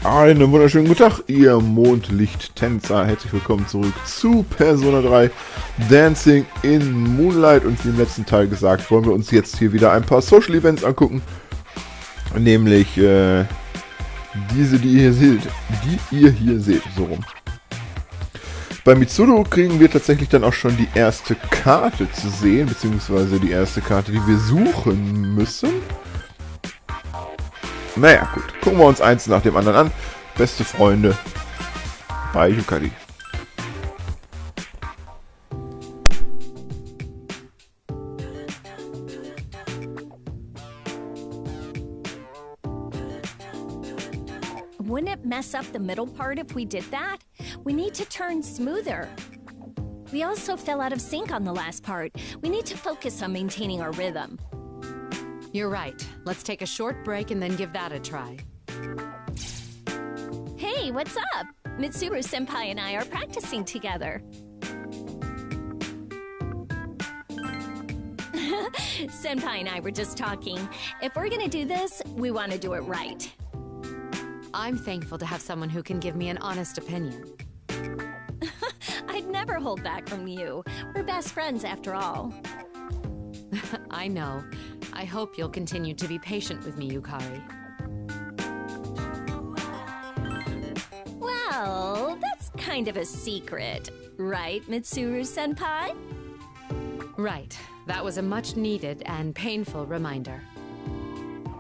Einen wunderschönen guten Tag, ihr Mondlicht-Tänzer. Herzlich willkommen zurück zu Persona 3 Dancing in Moonlight. Und wie im letzten Teil gesagt, wollen wir uns jetzt hier wieder ein paar Social Events angucken. Nämlich diese, die ihr hier seht. So rum. Bei Mitsuru kriegen wir tatsächlich dann auch schon die erste Karte zu sehen, beziehungsweise die erste Karte, die wir suchen müssen. Naja, gut. Gucken wir uns eins nach dem anderen an. Beste Freunde bei Yukari. Wouldn't it mess up the middle part if we did that? We need to turn smoother. We also fell out of sync on the last part. We need to focus on maintaining our rhythm. You're right. Let's take a short break and then give that a try. Hey, what's up? Mitsuru-senpai and I are practicing together. Senpai and I were just talking. If we're gonna do this, we want to do it right. I'm thankful to have someone who can give me an honest opinion. I'd never hold back from you. We're best friends after all. I know. I hope you'll continue to be patient with me, Yukari. Well, that's kind of a secret, right, Mitsuru-senpai? Right. That was a much-needed and painful reminder.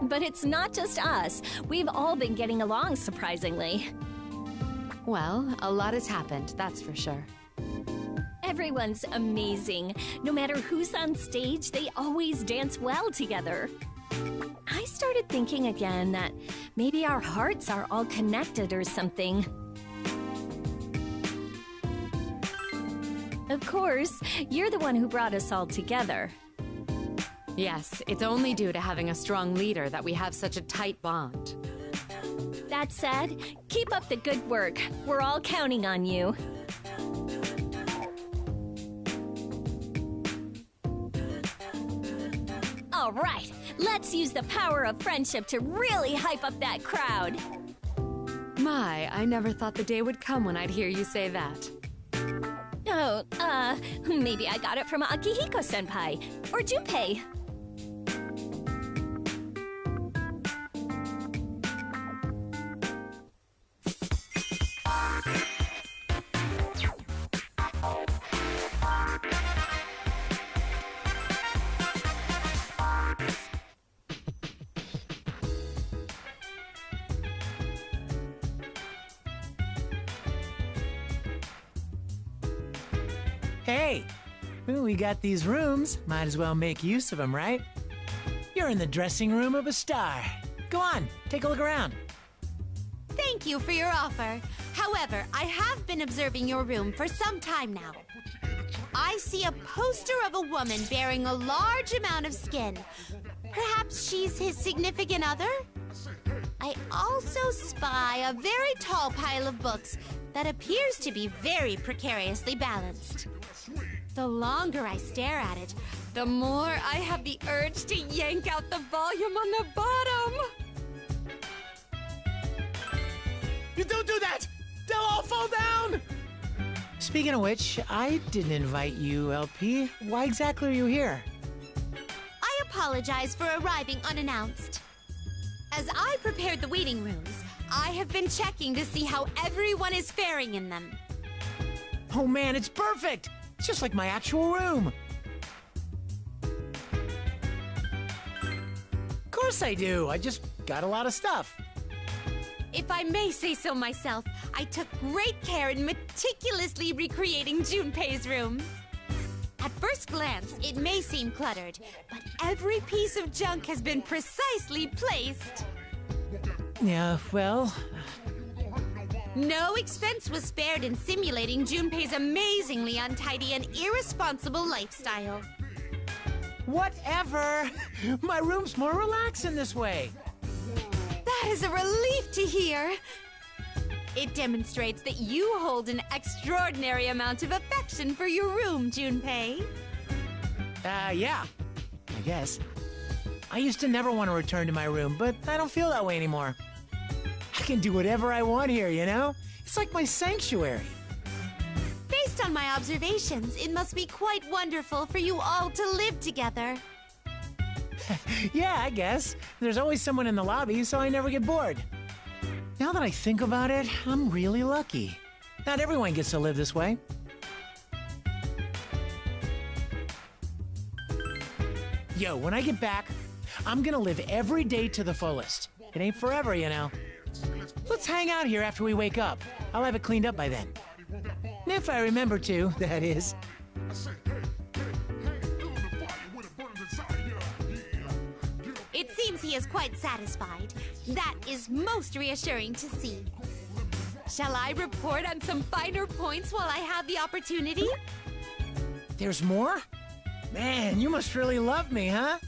But it's not just us. We've all been getting along, surprisingly. Well, a lot has happened, that's for sure. Everyone's amazing. No matter who's on stage, they always dance well together. I started thinking again that maybe our hearts are all connected or something. Of course, you're the one who brought us all together. Yes, it's only due to having a strong leader that we have such a tight bond. That said, keep up the good work. We're all counting on you. All right, let's use the power of friendship to really hype up that crowd. My, I never thought the day would come when I'd hear you say that. Oh, maybe I got it from Akihiko-senpai or Junpei. Hey, we got these rooms. Might as well make use of them, right? You're in the dressing room of a star. Go on, take a look around. Thank you for your offer. However, I have been observing your room for some time now. I see a poster of a woman bearing a large amount of skin. Perhaps she's his significant other? I also spy a very tall pile of books that appears to be very precariously balanced. The longer I stare at it, the more I have the urge to yank out the volume on the bottom. You don't do that! They'll all fall down! Speaking of which, I didn't invite you, LP. Why exactly are you here? I apologize for arriving unannounced. As I prepared the waiting rooms, I have been checking to see how everyone is faring in them. Oh man, it's perfect! It's just like my actual room. Of course I do. I just got a lot of stuff. If I may say so myself, I took great care in meticulously recreating Junpei's room. At first glance, it may seem cluttered, but every piece of junk has been precisely placed. Yeah, well... No expense was spared in simulating Junpei's amazingly untidy and irresponsible lifestyle. Whatever! My room's more relaxing this way. That is a relief to hear. It demonstrates that you hold an extraordinary amount of affection for your room, Junpei. Yeah. I guess. I used to never want to return to my room, but I don't feel that way anymore. can do whatever I want here, you know? It's like my sanctuary. Based on my observations, it must be quite wonderful for you all to live together. Yeah, I guess. There's always someone in the lobby, so I never get bored. Now that I think about it, I'm really lucky. Not everyone gets to live this way. Yo, when I get back, I'm gonna live every day to the fullest. It ain't forever, you know. Let's hang out here after we wake up. I'll have it cleaned up by then. If I remember to, that is. It seems he is quite satisfied. That is most reassuring to see. Shall I report on some finer points while I have the opportunity? There's more? Man, you must really love me, huh?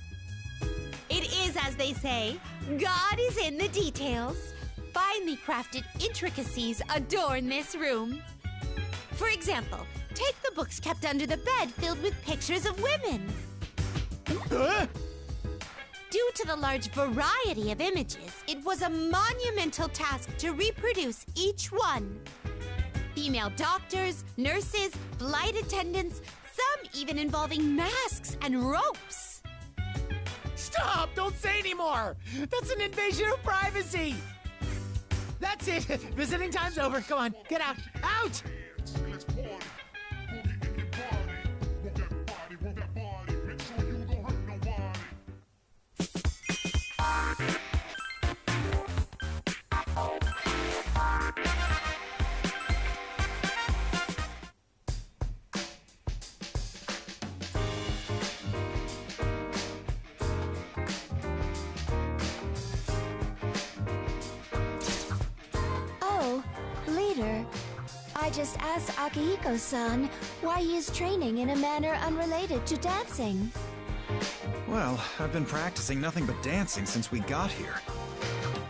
It is as they say, God is in the details. Finely crafted intricacies adorn this room. For example, take the books kept under the bed filled with pictures of women. Due to the large variety of images, it was a monumental task to reproduce each one. Female doctors, nurses, flight attendants, some even involving masks and ropes. Stop! Don't say anymore! That's an invasion of privacy! That's it! Visiting time's over. Come on, get out! Out! Oh, leader. I just asked Akihiko-san why he is training in a manner unrelated to dancing. Well, I've been practicing nothing but dancing since we got here.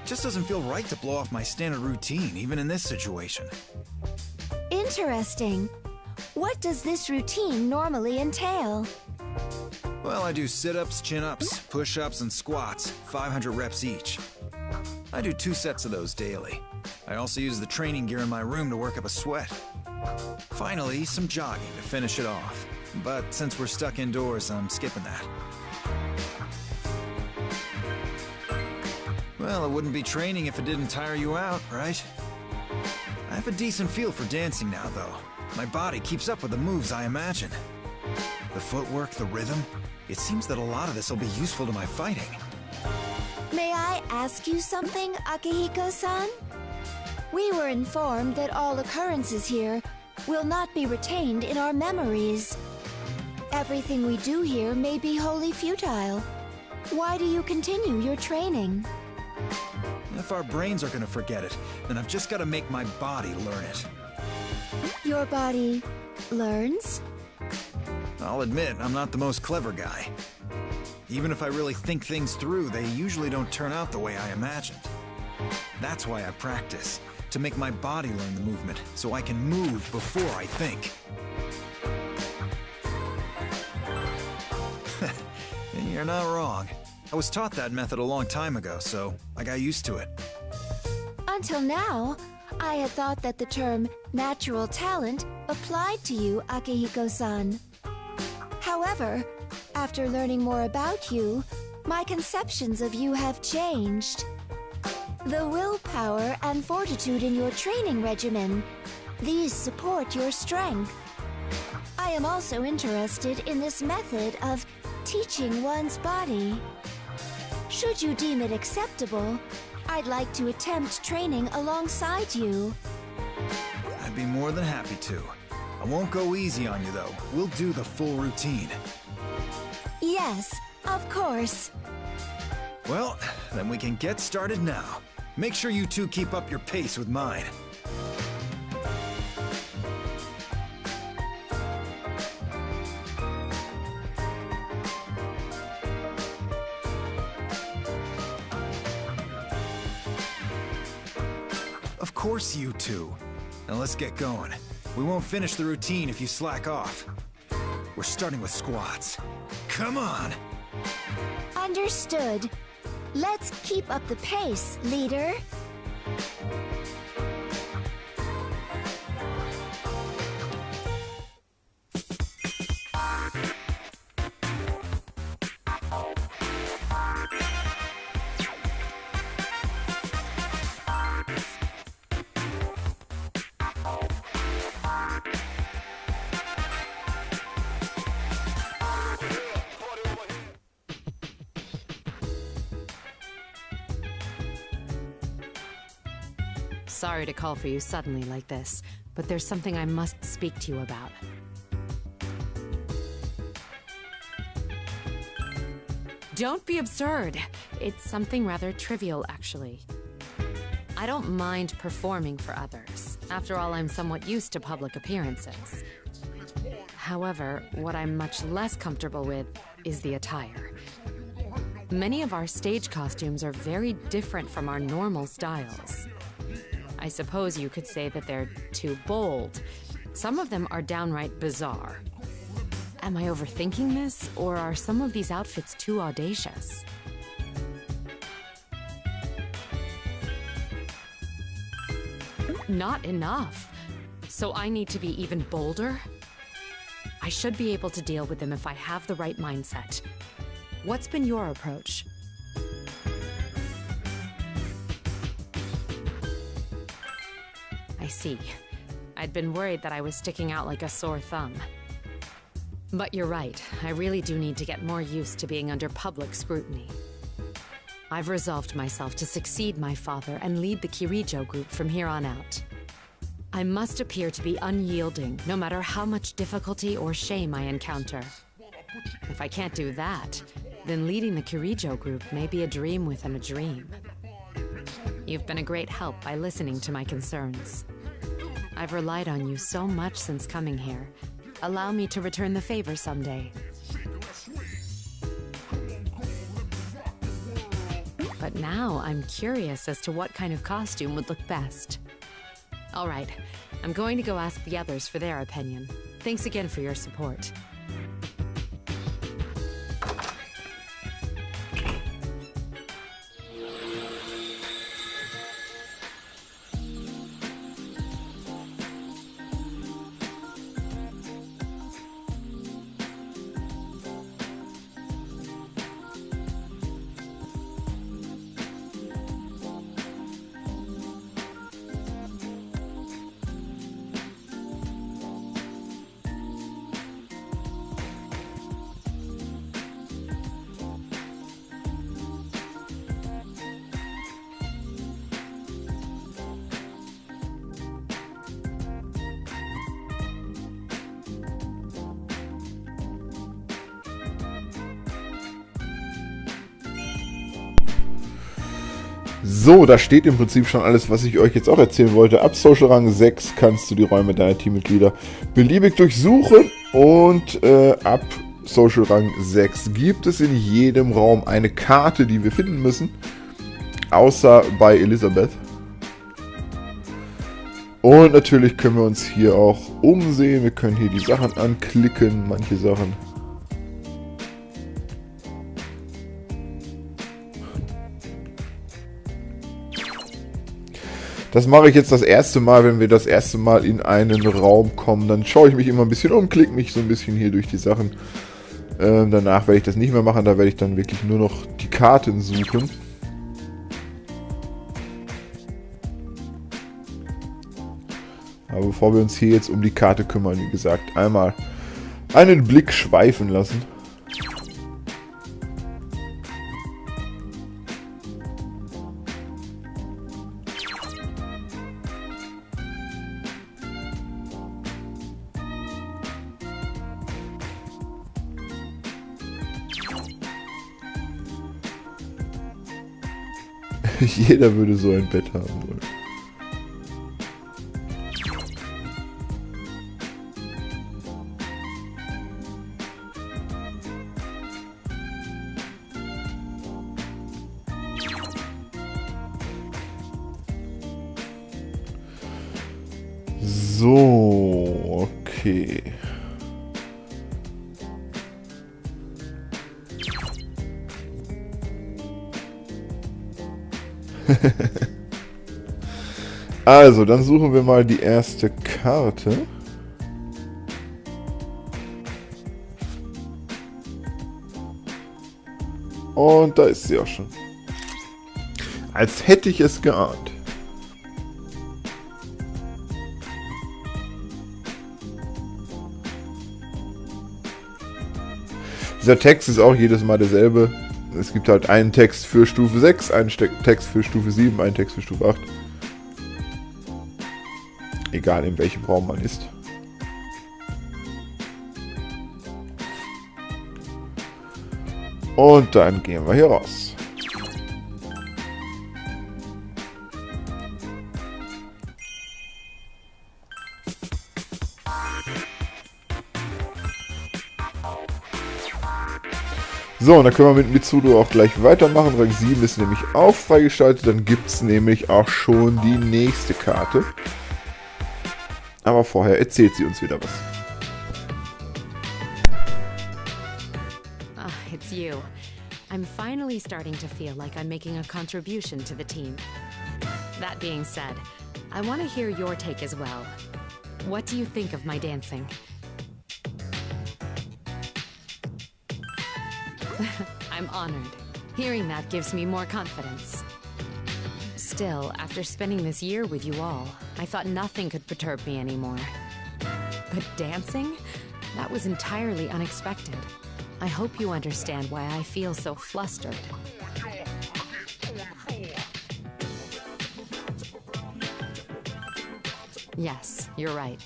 Just doesn't feel right to blow off my standard routine, even in this situation. Interesting. What does this routine normally entail? Well, I do sit-ups, chin-ups, push-ups, and squats, 500 reps each. I do 2 sets of those daily. I also use the training gear in my room to work up a sweat. Finally, some jogging to finish it off. But since we're stuck indoors, I'm skipping that. Well, it wouldn't be training if it didn't tire you out, right? I have a decent feel for dancing now, though. My body keeps up with the moves I imagine. The footwork, the rhythm, it seems that a lot of this will be useful to my fighting. May I ask you something, Akihiko-san? We were informed that all occurrences here will not be retained in our memories. Everything we do here may be wholly futile. Why do you continue your training? If our brains are gonna forget it, then I've just gotta make my body learn it. Your body learns? I'll admit, I'm not the most clever guy. Even if I really think things through, they usually don't turn out the way I imagined. That's why I practice, to make my body learn the movement, so I can move before I think. You're not wrong. I was taught that method a long time ago, so I got used to it. Until now, I had thought that the term natural talent applied to you, Akihiko-san. However, after learning more about you, my conceptions of you have changed. The willpower and fortitude in your training regimen, these support your strength. I am also interested in this method of teaching one's body. Should you deem it acceptable, I'd like to attempt training alongside you. I'd be more than happy to. I won't go easy on you, though. We'll do the full routine. Yes, of course. Well, then we can get started now. Make sure you two keep up your pace with mine. Of course you two. Now let's get going. We won't finish the routine if you slack off. We're starting with squats. Come on! Understood. Let's keep up the pace, leader. Sorry to call for you suddenly like this, but there's something I must speak to you about. Don't be absurd. It's something rather trivial, actually. I don't mind performing for others. After all, I'm somewhat used to public appearances. However, what I'm much less comfortable with is the attire. Many of our stage costumes are very different from our normal styles. I suppose you could say that they're too bold. Some of them are downright bizarre. Am I overthinking this, or are some of these outfits too audacious? Not enough. So I need to be even bolder? I should be able to deal with them if I have the right mindset. What's been your approach? I see. I'd been worried that I was sticking out like a sore thumb. But you're right, I really do need to get more used to being under public scrutiny. I've resolved myself to succeed my father and lead the Kirijo group from here on out. I must appear to be unyielding, no matter how much difficulty or shame I encounter. If I can't do that, then leading the Kirijo group may be a dream within a dream. You've been a great help by listening to my concerns. I've relied on you so much since coming here. Allow me to return the favor someday. But now I'm curious as to what kind of costume would look best. All right, I'm going to go ask the others for their opinion. Thanks again for your support. So, da steht im Prinzip schon alles, was ich euch jetzt auch erzählen wollte. Ab Social Rang 6 kannst du die Räume deiner Teammitglieder beliebig durchsuchen und ab Social Rang 6 gibt es in jedem Raum eine Karte, die wir finden müssen, außer bei Elisabeth. Und natürlich können wir uns hier auch umsehen, wir können hier die Sachen anklicken, manche Sachen. Das mache ich jetzt das erste Mal, wenn wir das erste Mal in einen Raum kommen. Dann schaue ich mich immer ein bisschen um, klicke mich so ein bisschen hier durch die Sachen. Danach werde ich das nicht mehr machen, da werde ich dann wirklich nur noch die Karten suchen. Aber bevor wir uns hier jetzt um die Karte kümmern, wie gesagt, einmal einen Blick schweifen lassen. Jeder würde so ein Bett haben wollen. So, okay. Also, dann suchen wir mal die erste Karte. Und da ist sie auch schon. Als hätte ich es geahnt. Dieser Text ist auch jedes Mal derselbe. Es gibt halt einen Text für Stufe 6, einen Text für Stufe 7, einen Text für Stufe 8. Egal in welchem Raum man ist. Und dann gehen wir hier raus. So, und dann können wir mit Mitsuru auch gleich weitermachen. Rang 7 ist nämlich auch freigeschaltet. Dann gibt es nämlich auch schon die nächste Karte. Aber vorher erzählt sie uns wieder was. It's you. I'm finally starting to feel like I'm making a contribution to the team. That being said, I want to hear your take as well. What do you think of my dancing? I'm honored. Hearing that gives me more confidence. Still, after spending this year with you all, I thought nothing could perturb me anymore. But dancing? That was entirely unexpected. I hope you understand why I feel so flustered. Yes, you're right.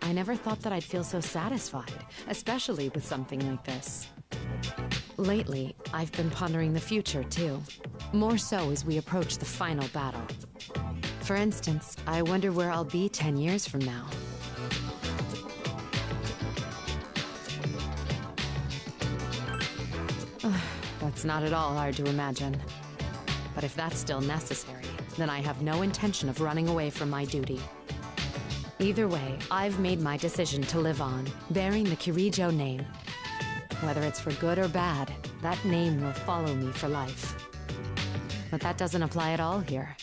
I never thought that I'd feel so satisfied, especially with something like this. Lately, I've been pondering the future, too. More so as we approach the final battle. For instance, I wonder where I'll be 10 years from now. That's not at all hard to imagine. But if that's still necessary, then I have no intention of running away from my duty. Either way, I've made my decision to live on, bearing the Kirijo name. Whether it's for good or bad, that name will follow me for life. But that doesn't apply at all here.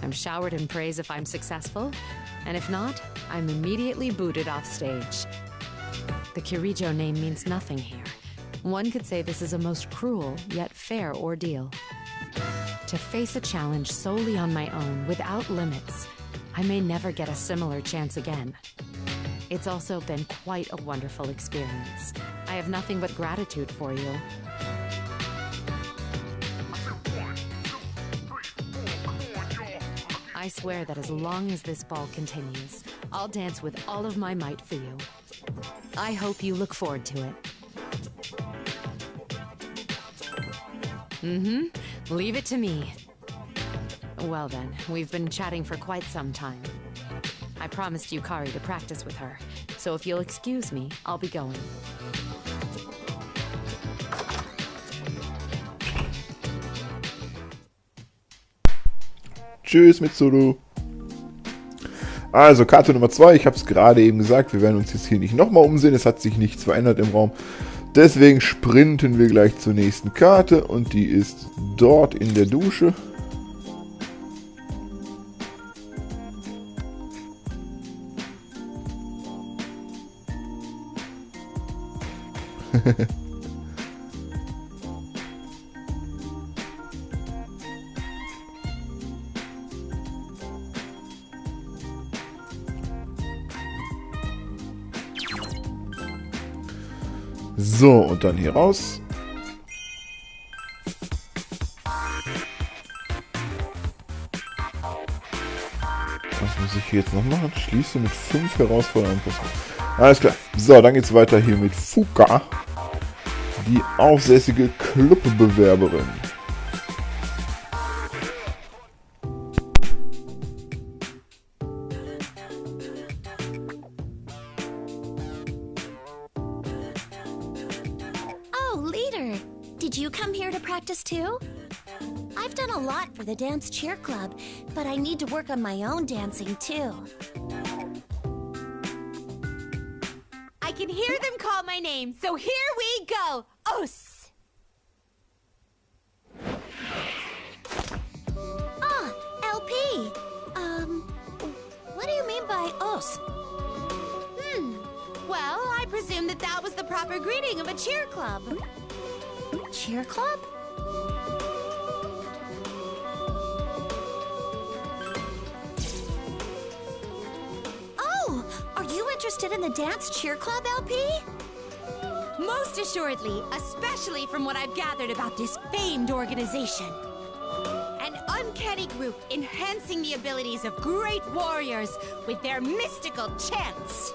I'm showered in praise if I'm successful, and if not, I'm immediately booted off stage. The Kirijo name means nothing here. One could say this is a most cruel, yet fair ordeal. To face a challenge solely on my own, without limits, I may never get a similar chance again. It's also been quite a wonderful experience. I have nothing but gratitude for you. I swear that as long as this ball continues, I'll dance with all of my might for you. I hope you look forward to it. Leave it to me. Well then, we've been chatting for quite some time. I promised Yukari to practice with her, so if you'll excuse me, I'll be going. Tschüss, Mitsuru. Also, Karte Nummer 2, ich habe es gerade eben gesagt, wir werden uns jetzt hier nicht nochmal umsehen, es hat sich nichts verändert im Raum. Deswegen sprinten wir gleich zur nächsten Karte und die ist dort in der Dusche. So, und dann hier raus. Was muss ich hier jetzt noch machen? Schließe mit 5 herausfordernden Posten. Alles klar. So, dann geht's weiter hier mit Fuuka, die aufsässige Clubbewerberin. Did you come here to practice too? I've done a lot for the dance cheer club, but I need to work on my own dancing too. I can hear them call my name, so here we go! Os! Ah, LP! Junpei Os. Well, I presume that was the proper greeting of a cheer club. Cheer club? Oh, are you interested in the Dance Cheer Club, LP? Most assuredly, especially from what I've gathered about this famed organization. An uncanny group enhancing the abilities of great warriors with their mystical chants.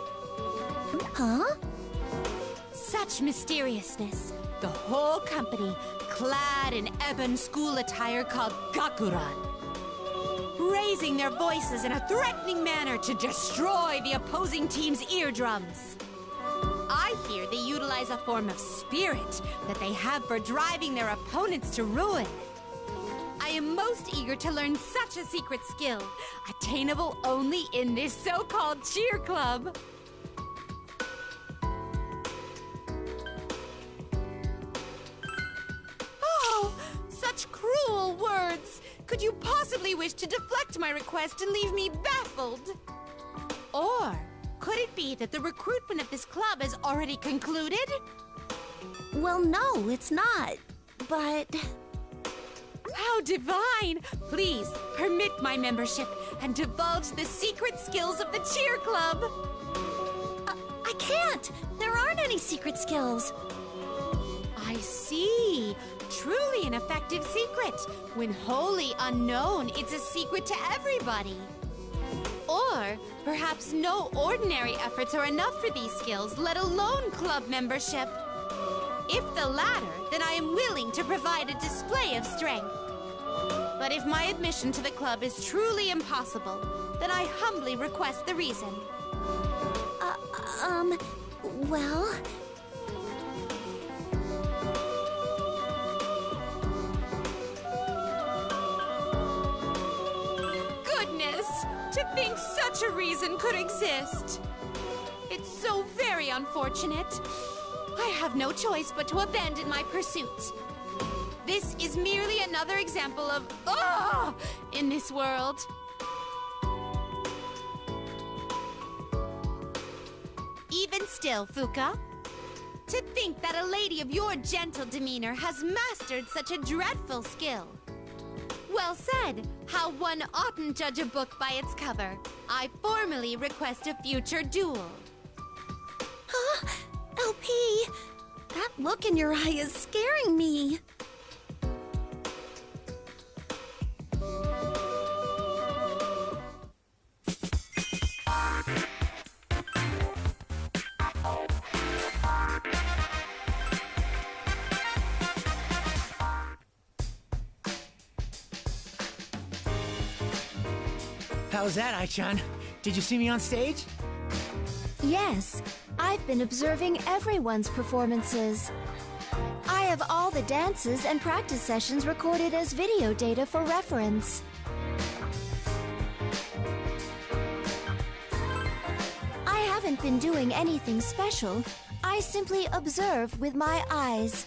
Huh? Such mysteriousness. The whole company clad in ebon school attire called gakuran, raising their voices in a threatening manner to destroy the opposing team's eardrums. I hear they utilize a form of spirit that they have for driving their opponents to ruin. I am most eager to learn such a secret skill, attainable only in this so-called cheer club. Oh, such cruel words! Could you possibly wish to deflect my request and leave me baffled? Or could it be that the recruitment of this club has already concluded? Well, no, it's not. But... How divine! Please, permit my membership and divulge the secret skills of the cheer club! I can't! There aren't any secret skills. I see. Truly an effective secret. When wholly unknown, it's a secret to everybody. Or perhaps no ordinary efforts are enough for these skills, let alone club membership. If the latter, then I am willing to provide a display of strength. But if my admission to the club is truly impossible, then I humbly request the reason. Well... Goodness! To think such a reason could exist! It's so very unfortunate. I have no choice but to abandon my pursuit. This is merely another example of in this world. Even still, Fuuka, to think that a lady of your gentle demeanor has mastered such a dreadful skill. Well said. How one oughtn't judge a book by its cover. I formally request a future duel. Huh? LP, that look in your eye is scaring me. How was that, Ai-chan? Did you see me on stage? Yes, I've been observing everyone's performances. I have all the dances and practice sessions recorded as video data for reference. I haven't been doing anything special. I simply observe with my eyes.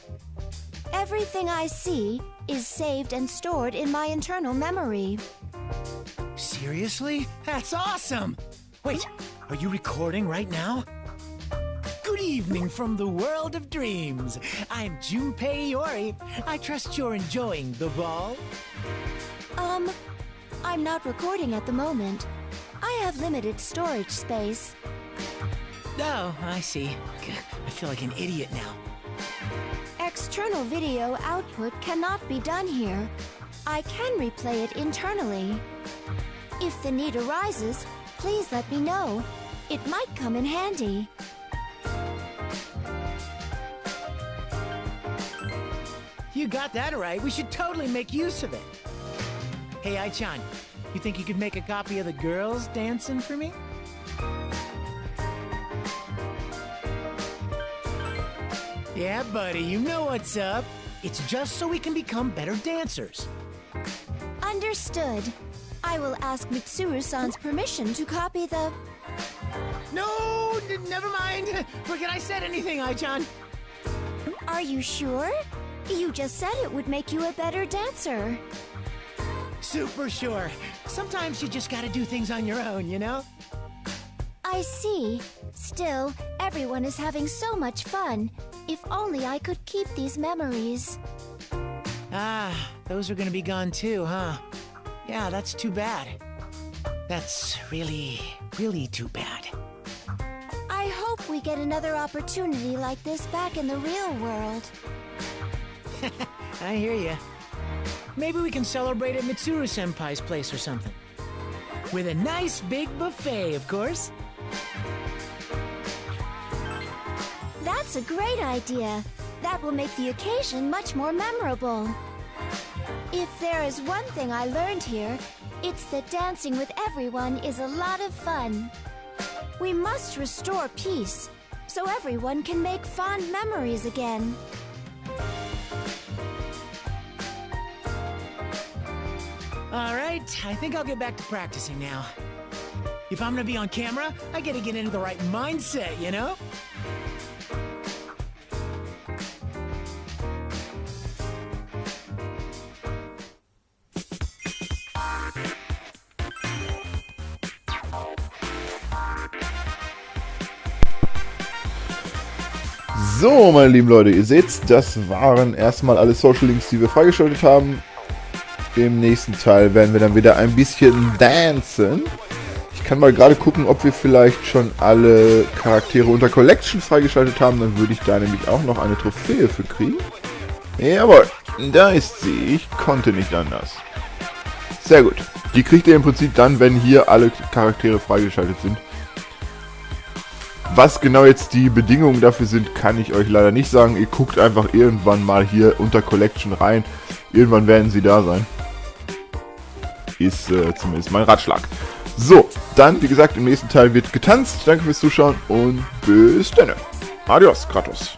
Everything I see is saved and stored in my internal memory. Seriously? That's awesome! Wait, are you recording right now? Good evening from the world of dreams. I'm Junpei Iori. I trust you're enjoying the ball. I'm not recording at the moment. I have limited storage space. Oh, I see. I feel like an idiot now. External video output cannot be done here. I can replay it internally. If the need arises, please let me know. It might come in handy. You got that right. We should totally make use of it. Hey, Ai-chan, you think you could make a copy of the girls dancing for me? Yeah, buddy, you know what's up. It's just so we can become better dancers. Understood. I will ask Mitsuru-san's permission to copy the... No, never mind. Forget I said anything, Ai-chan. Are you sure? You just said it would make you a better dancer. Super sure. Sometimes you just gotta do things on your own, you know? I see. Still, everyone is having so much fun. If only I could keep these memories. Ah, those are gonna be gone too, huh? Yeah, that's too bad. That's really, really too bad. I hope we get another opportunity like this back in the real world. I hear ya. Maybe we can celebrate at Mitsuru-senpai's place or something. With a nice big buffet, of course. That's a great idea. That will make the occasion much more memorable. If there is one thing I learned here, it's that dancing with everyone is a lot of fun. We must restore peace, so everyone can make fond memories again. All right, I think I'll get back to practicing now. If I'm gonna be on camera, I gotta get into the right mindset, you know? So, meine lieben Leute, ihr seht, das waren erstmal alle Social Links, die wir freigeschaltet haben. Im nächsten Teil werden wir dann wieder ein bisschen dancen. Ich kann mal gerade gucken, ob wir vielleicht schon alle Charaktere unter Collection freigeschaltet haben. Dann würde ich da nämlich auch noch eine Trophäe für kriegen. Jawohl, da ist sie. Ich konnte nicht anders. Sehr gut. Die kriegt ihr im Prinzip dann, wenn hier alle Charaktere freigeschaltet sind. Was genau jetzt die Bedingungen dafür sind, kann ich euch leider nicht sagen. Ihr guckt einfach irgendwann mal hier unter Collection rein. Irgendwann werden sie da sein. Ist zumindest mein Ratschlag. So, dann, wie gesagt, im nächsten Teil wird getanzt. Danke fürs Zuschauen und bis dann. Adios, Kratos.